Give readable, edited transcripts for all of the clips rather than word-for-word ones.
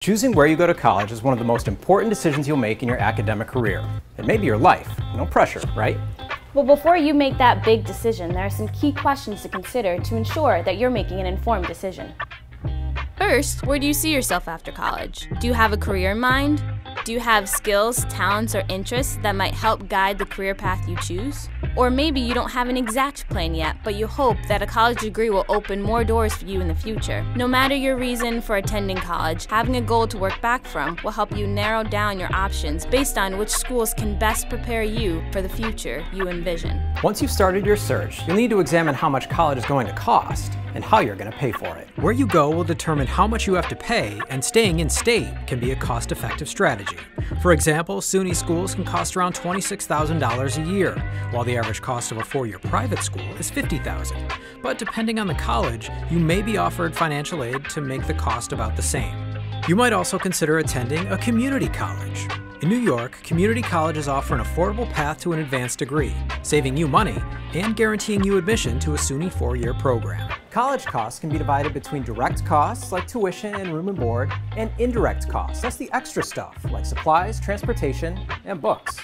Choosing where you go to college is one of the most important decisions you'll make in your academic career. It may be your life. No pressure, right? Well, before you make that big decision, there are some key questions to consider to ensure that you're making an informed decision. First, where do you see yourself after college? Do you have a career in mind? Do you have skills, talents, or interests that might help guide the career path you choose? Or maybe you don't have an exact plan yet, but you hope that a college degree will open more doors for you in the future. No matter your reason for attending college, having a goal to work back from will help you narrow down your options based on which schools can best prepare you for the future you envision. Once you've started your search, you'll need to examine how much college is going to cost and how you're going to pay for it. Where you go will determine how much you have to pay, and staying in state can be a cost-effective strategy. For example, SUNY schools can cost around $26,000 a year, while the average cost of a four-year private school is $50,000. But depending on the college, you may be offered financial aid to make the cost about the same. You might also consider attending a community college. In New York, community colleges offer an affordable path to an advanced degree, saving you money and guaranteeing you admission to a SUNY four-year program. College costs can be divided between direct costs like tuition and room and board, and indirect costs. That's the extra stuff like supplies, transportation, and books.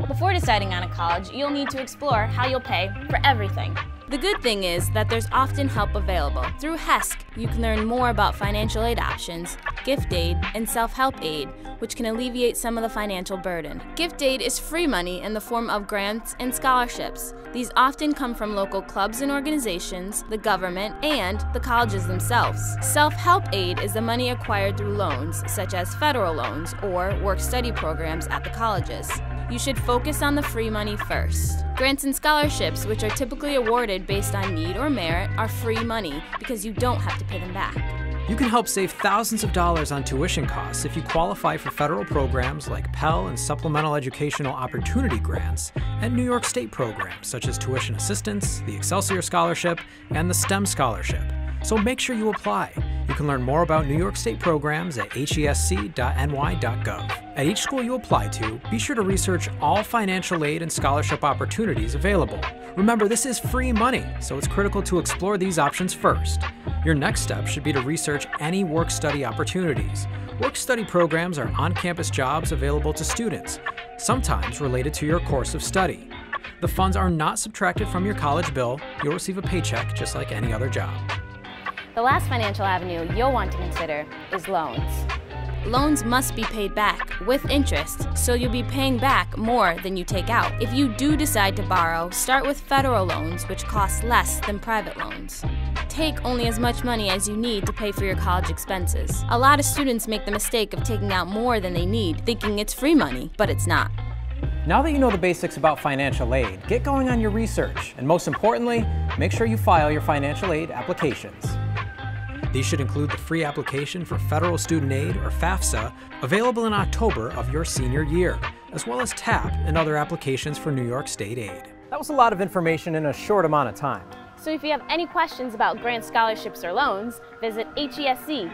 Before deciding on a college, you'll need to explore how you'll pay for everything. The good thing is that there's often help available. Through HESC, you can learn more about financial aid options, gift aid, and self-help aid, which can alleviate some of the financial burden. Gift aid is free money in the form of grants and scholarships. These often come from local clubs and organizations, the government, and the colleges themselves. Self-help aid is the money acquired through loans, such as federal loans or work-study programs at the colleges. You should focus on the free money first. Grants and scholarships, which are typically awarded based on need or merit, are free money because you don't have to pay them back. You can help save thousands of dollars on tuition costs if you qualify for federal programs like Pell and Supplemental Educational Opportunity Grants, and New York State programs such as Tuition Assistance, the Excelsior Scholarship, and the STEM Scholarship. So make sure you apply. You can learn more about New York State programs at hesc.ny.gov. At each school you apply to, be sure to research all financial aid and scholarship opportunities available. Remember, this is free money, so it's critical to explore these options first. Your next step should be to research any work-study opportunities. Work-study programs are on-campus jobs available to students, sometimes related to your course of study. The funds are not subtracted from your college bill. You'll receive a paycheck just like any other job. The last financial avenue you'll want to consider is loans. Loans must be paid back with interest, so you'll be paying back more than you take out. If you do decide to borrow, start with federal loans, which cost less than private loans. Take only as much money as you need to pay for your college expenses. A lot of students make the mistake of taking out more than they need, thinking it's free money, but it's not. Now that you know the basics about financial aid, get going on your research, and most importantly, make sure you file your financial aid applications. These should include the free application for Federal Student Aid, or FAFSA, available in October of your senior year, as well as TAP and other applications for New York State aid. That was a lot of information in a short amount of time. So if you have any questions about grants, scholarships, or loans, visit hesc.ny.gov.